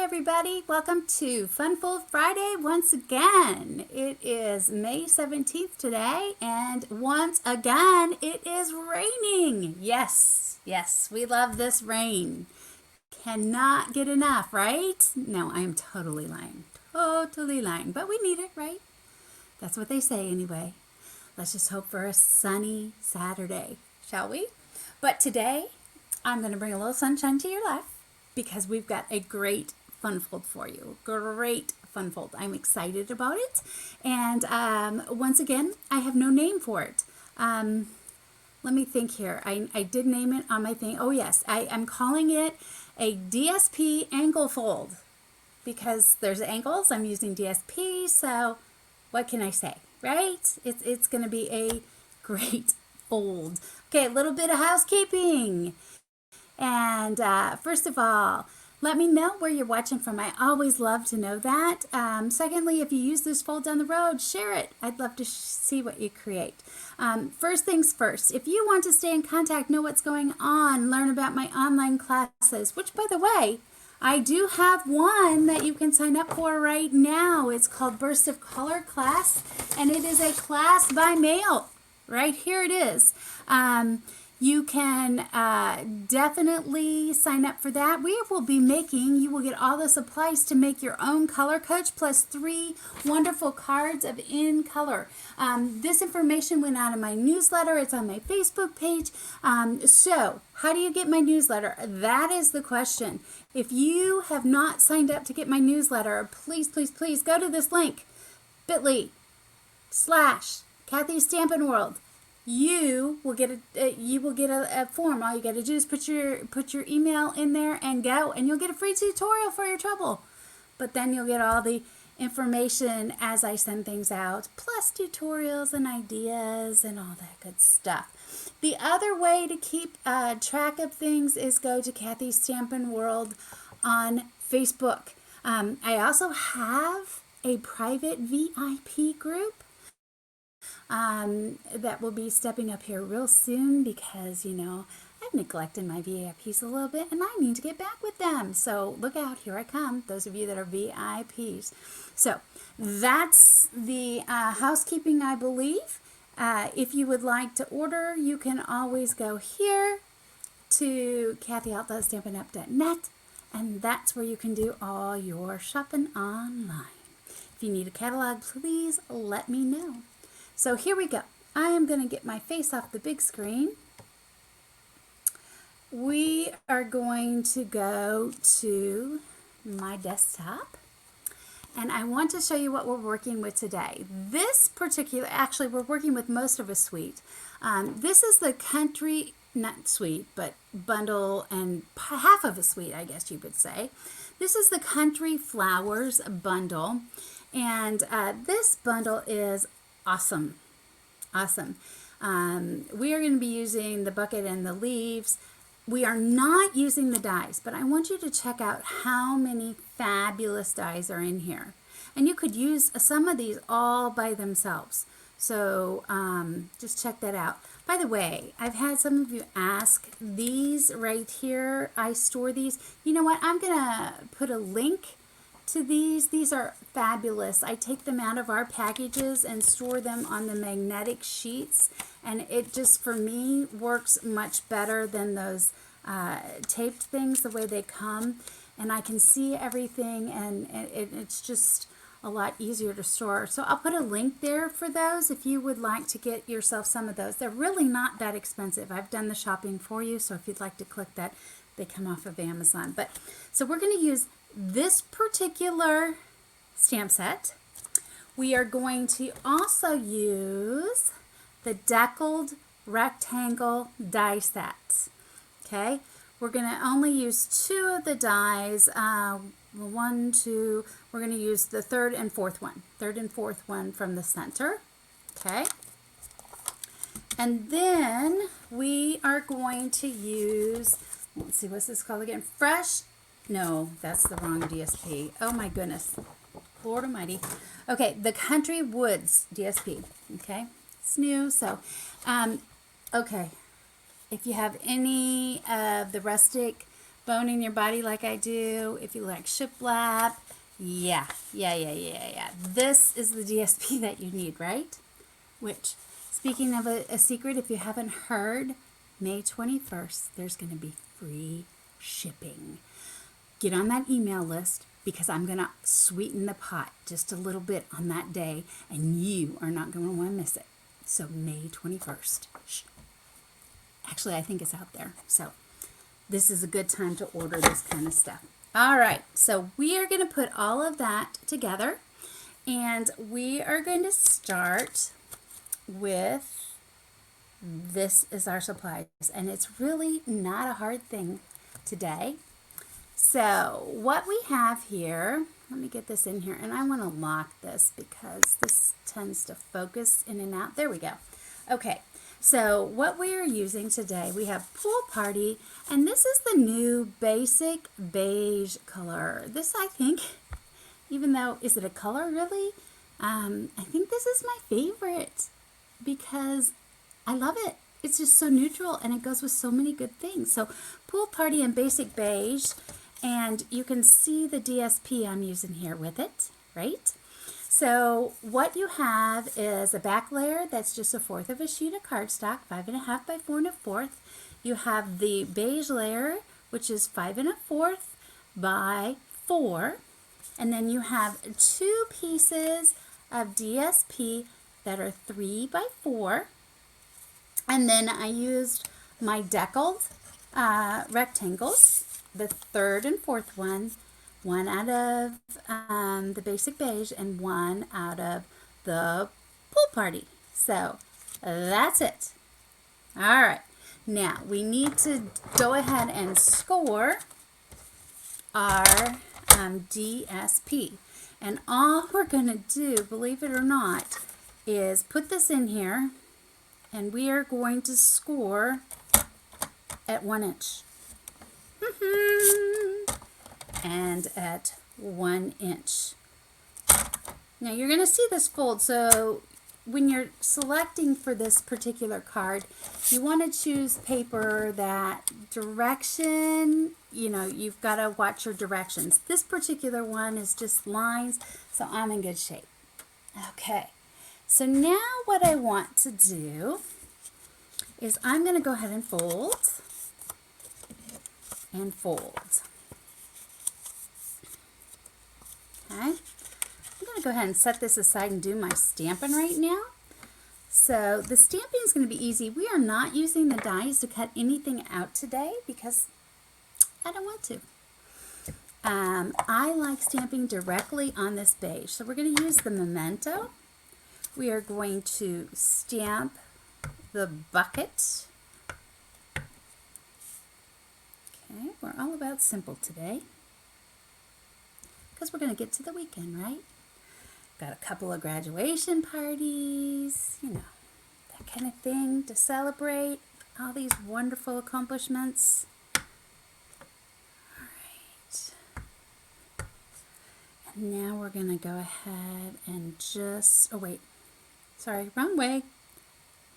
everybody. Welcome to Funfold Friday once again. It is May 17th today, and once again, it is raining. Yes, we love this rain. Cannot get enough, right? No, I am totally lying. Totally lying. But we need it, right? That's what they say anyway. Let's just hope for a sunny Saturday, shall we? But today, I'm going to bring a little sunshine to your life because we've got a great Funfold for you. Great Funfold. I'm excited about it. And once again, I have no name for it. Let me think here. I did name it on my thing. Oh, yes. I'm calling it a DSP angle fold because there's angles. I'm using DSP. So what can I say, right? It's going to be a great fold. Okay, a little bit of housekeeping. And first of all, let me know where you're watching from. I always love to know that. Secondly, if you use this fold down the road, share it. I'd love to see what you create. First things first, if you want to stay in contact, know what's going on, learn about my online classes, which, by the way, I do have one that you can sign up for right now. It's called Burst of Color Class, and it is a class by mail. Right here it is. You can definitely sign up for that. You will get all the supplies to make your own color coach plus 3 wonderful cards of in color. This information went out in my newsletter. It's on my Facebook page. So how do you get my newsletter? That is the question. If you have not signed up to get my newsletter, please go to this link, bit.ly/Kathy Stampin World. You will get a form. All you got to do is put your email in there and go, and you'll get a free tutorial for your trouble. But then you'll get all the information as I send things out, plus tutorials and ideas and all that good stuff. The other way to keep track of things is go to Kathy Stampin World on Facebook. I also have a private VIP group that will be stepping up here real soon because, I've neglected my VIPs a little bit and I need to get back with them. So look out, here I come, those of you that are VIPs. So that's the housekeeping, I believe. If you would like to order, you can always go here to kathyoutdoesstampingup.net, and that's where you can do all your shopping online. If you need a catalog, please let me know. So here we go. I am going to get my face off the big screen. We are going to go to my desktop, and I want to show you what we're working with today. This particular, actually we're working with most of a suite. This is the country, not suite, but bundle and half of a suite, I guess you would say. This is the Country Flowers bundle, and this bundle is awesome. We are going to be using the bucket and the leaves. We are not using the dies, but I want you to check out how many fabulous dies are in here. And you could use some of these all by themselves. So just check that out. By the way, I've had some of you ask, these right here, I store these. You know what? I'm going to put a link to these. These are fabulous. I take them out of our packages and store them on the magnetic sheets, and it just, for me, works much better than those taped things the way they come, and I can see everything, and it's just a lot easier to store. So I'll put a link there for those if you would like to get yourself some of those. They're really not that expensive. I've done the shopping for you, so if you'd like to click that, they come off of Amazon. But so we're going to use this particular stamp set. We are going to also use the deckled rectangle die set. Okay, we're going to only use 2 of the dies. 1, 2. We're going to use the third and fourth one from the center. Okay, and then we are going to use, let's see, what's this called again? No, that's the wrong DSP. Oh my goodness. Lord Almighty. Okay, the Country Woods DSP. Okay, it's new. So, okay, if you have any of the rustic bone in your body like I do, if you like shiplap, yeah. This is the DSP that you need, right? Which, speaking of a secret, if you haven't heard, May 21st, there's going to be free shipping. Get on that email list because I'm going to sweeten the pot just a little bit on that day, and you are not going to want to miss it. So May 21st. Actually, I think it's out there. So this is a good time to order this kind of stuff. All right, so we are going to put all of that together, and we are going to start with, this is our supplies, and it's really not a hard thing today. So what we have here, let me get this in here, and I want to lock this because this tends to focus in and out. There we go. Okay, so what we are using today, we have Pool Party, and this is the new basic beige color. This, I think, even though, is it a color really? I think this is my favorite because I love it. It's just so neutral and it goes with so many good things. So Pool Party and basic beige, and you can see the DSP I'm using here with it, right? So what you have is a back layer that's just 1/4 of a sheet of cardstock, 5.5 by 4 1/4. You have the beige layer, which is 5 1/4 by 4. And then you have 2 pieces of DSP that are 3 by 4. And then I used my deckled rectangles, the 3rd and 4th one out of the basic beige and one out of the Pool Party. So that's it. All right, now we need to go ahead and score our DSP. And all we're going to do, believe it or not, is put this in here, and we are going to score at 1 inch. And at 1 inch. Now you're going to see this fold, so when you're selecting for this particular card, you want to choose paper that direction, you know, you've got to watch your directions. This particular one is just lines, so I'm in good shape. Okay, so now what I want to do is I'm going to go ahead and fold and fold. Okay, I'm going to go ahead and set this aside and do my stamping right now. So the stamping is going to be easy. We are not using the dies to cut anything out today because I don't want to. I like stamping directly on this beige. So we're going to use the Memento. We are going to stamp the bucket. Okay, we're all about simple today because we're going to get to the weekend, right? Got a couple of graduation parties, you know, that kind of thing to celebrate all these wonderful accomplishments. All right. And now we're going to go ahead and just, oh wait, sorry, wrong way.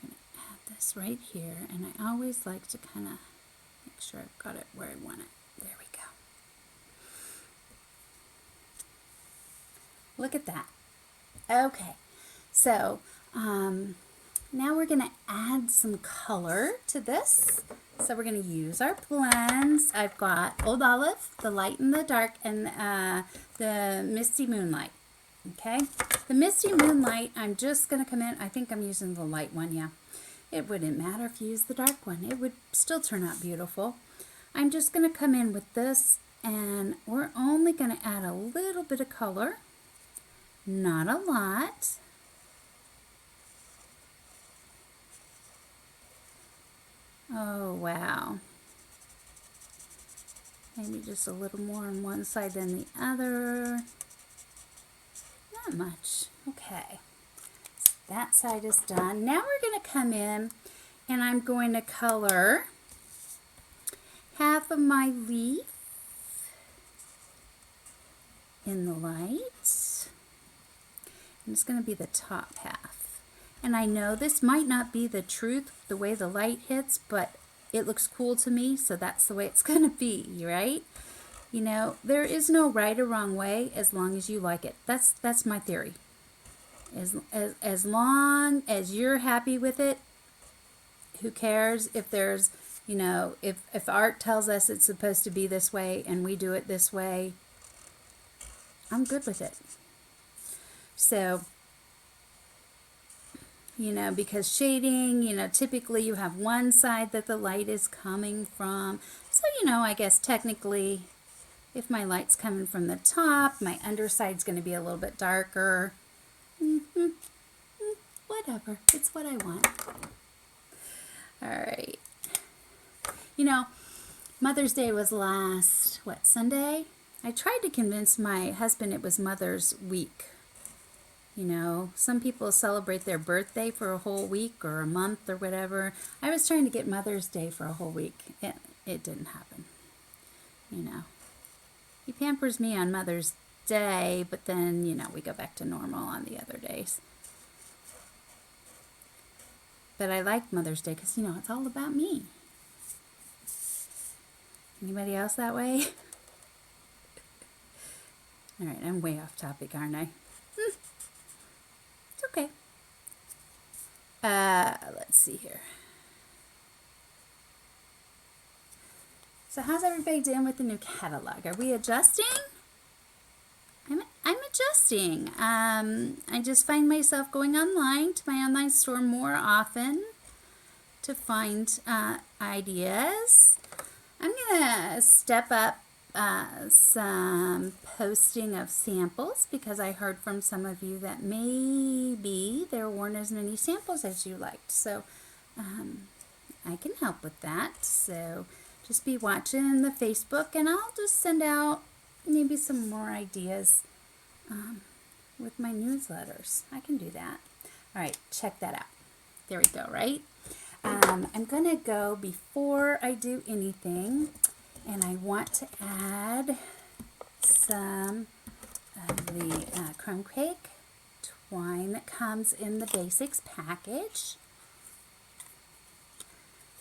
I'm going to add this right here, and I always like to kind of make sure I've got it where I want it. There we go. Look at that. Okay, so now we're going to add some color to this. So we're going to use our blends. I've got Old Olive, the light and the dark, and the Misty Moonlight. Okay, the Misty Moonlight, I'm just going to come in. I think I'm using the light one, yeah. It wouldn't matter if you use the dark one. It would still turn out beautiful. I'm just going to come in with this, and we're only going to add a little bit of color. Not a lot. Oh, wow. Maybe just a little more on one side than the other. Not much. Okay. So that side is done. Now we're going to come in and I'm going to color half of my leaf in the light. And it's going to be the top half. And I know this might not be the truth, the way the light hits, but it looks cool to me, so that's the way it's going to be, right? You know, there is no right or wrong way as long as you like it. That's my theory. As long as you're happy with it, who cares if there's, you know, if art tells us it's supposed to be this way and we do it this way, I'm good with it. So, you know, because shading, you know, typically you have one side that the light is coming from. So, you know, I guess technically if my light's coming from the top, my underside's going to be a little bit darker. Whatever. It's what I want. All right. You know, Mother's Day was last, Sunday? I tried to convince my husband it was Mother's Week. You know, some people celebrate their birthday for a whole week or a month or whatever. I was trying to get Mother's Day for a whole week. It didn't happen. You know, he pampers me on Mother's Day, but then, you know, we go back to normal on the other days. But I like Mother's Day because, you know, it's all about me. Anybody else that way? All right, I'm way off topic, aren't I? It's okay. Let's see here. So how's everybody doing with the new catalog? Are we adjusting? I'm adjusting. I just find myself going online to my online store more often to find ideas. I'm gonna step up some posting of samples because I heard from some of you that maybe there weren't as many samples as you liked. So I can help with that. So just be watching the Facebook and I'll just send out maybe some more ideas with my newsletters. I can do that. All right, check that out. There we go, right? I'm going to go before I do anything, and I want to add some of the crumb cake twine that comes in the basics package.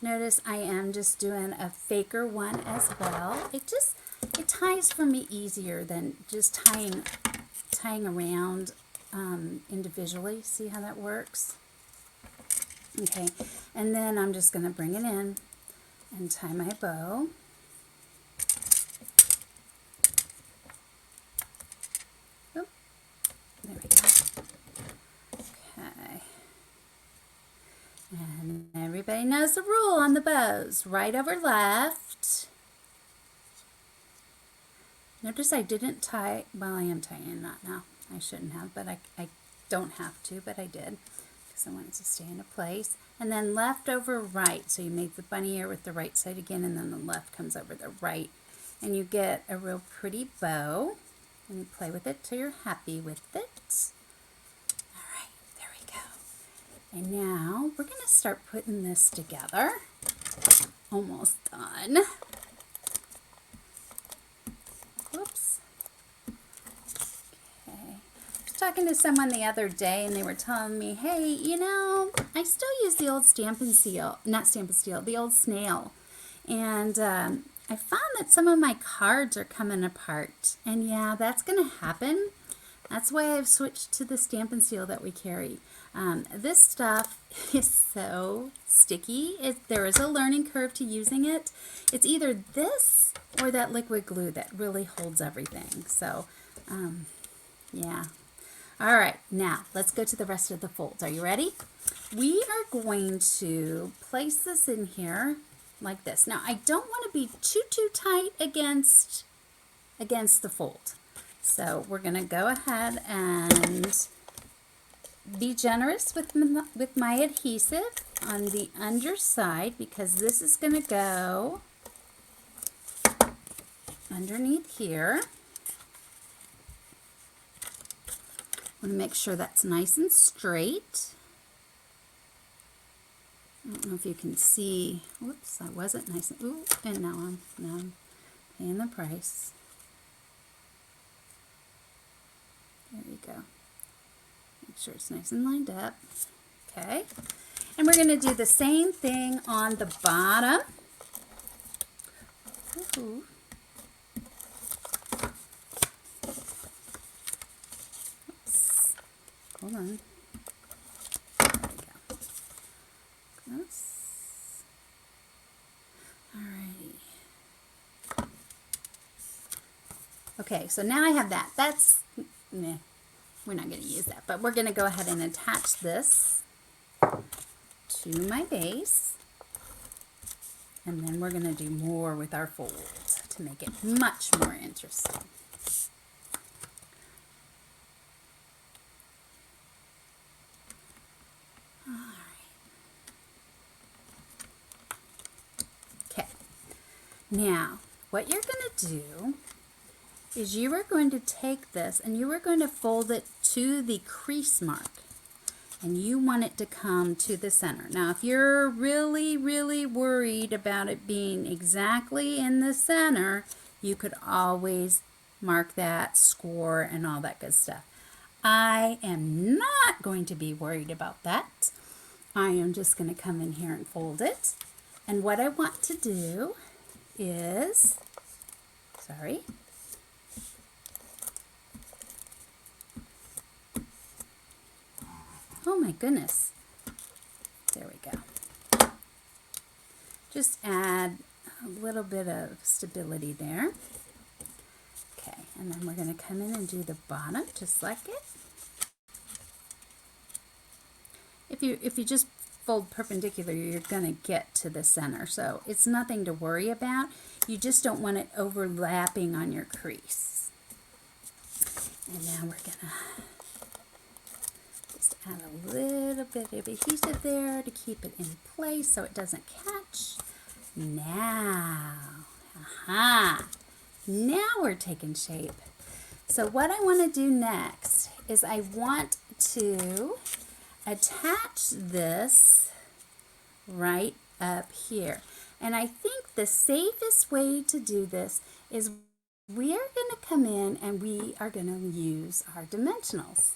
Notice I am just doing a faker one as well. It ties for me easier than just tying around individually. See how that works? Okay, and then I'm just going to bring it in and tie my bow. Oop, there we go. Okay. And everybody knows the rule on the bows. Right over left. Notice I didn't tie, well, I am tying a knot now. I shouldn't have, but I don't have to, but I did. Because I wanted to stay into place. And then left over right. So you make the bunny ear with the right side again, and then the left comes over the right. And you get a real pretty bow. And you play with it till you're happy with it. All right, there we go. And now we're going to start putting this together. Almost done. Whoops. Okay. I was talking to someone the other day and they were telling me, hey, you know, I still use the old Stampin' Seal, not Stampin' Seal, the old snail. And I found that some of my cards are coming apart. And yeah, that's going to happen. That's why I've switched to the Stampin' Seal that we carry. This stuff is so sticky. There is a learning curve to using it. It's either this or that liquid glue that really holds everything. So, yeah. All right, now let's go to the rest of the folds. Are you ready? We are going to place this in here like this. Now, I don't want to be too tight against the fold. So we're going to go ahead and be generous with my adhesive on the underside because this is going to go underneath here. I want to make sure that's nice and straight. I don't know if you can see. Whoops, I wasn't nice. Ooh, and now I'm paying the price. There you go. Make sure it's nice and lined up. Okay. And we're going to do the same thing on the bottom. Ooh. Oops. Hold on. There we go. Oops. Alrighty. Okay, so now I have that. That's, meh, we're not going to use that, but we're going to go ahead and attach this to my base. And then we're going to do more with our folds to make it much more interesting. All right. Okay. Now, what you're going to do is you are going to take this and you are going to fold it to the crease mark. And you want it to come to the center. Now, if you're really, really worried about it being exactly in the center, you could always mark that, score, and all that good stuff. I am not going to be worried about that. I am just going to come in here and fold it. And what I want to do is, sorry, oh my goodness. There we go. Just add a little bit of stability there. Okay, and then we're going to come in and do the bottom just like it. If you just fold perpendicular, you're going to get to the center. So it's nothing to worry about. You just don't want it overlapping on your crease. And now we're going to add a little bit of adhesive there to keep it in place so it doesn't catch. Now, now we're taking shape. So what I want to do next is I want to attach this right up here. And I think the safest way to do this is we are going to come in and we are going to use our dimensionals.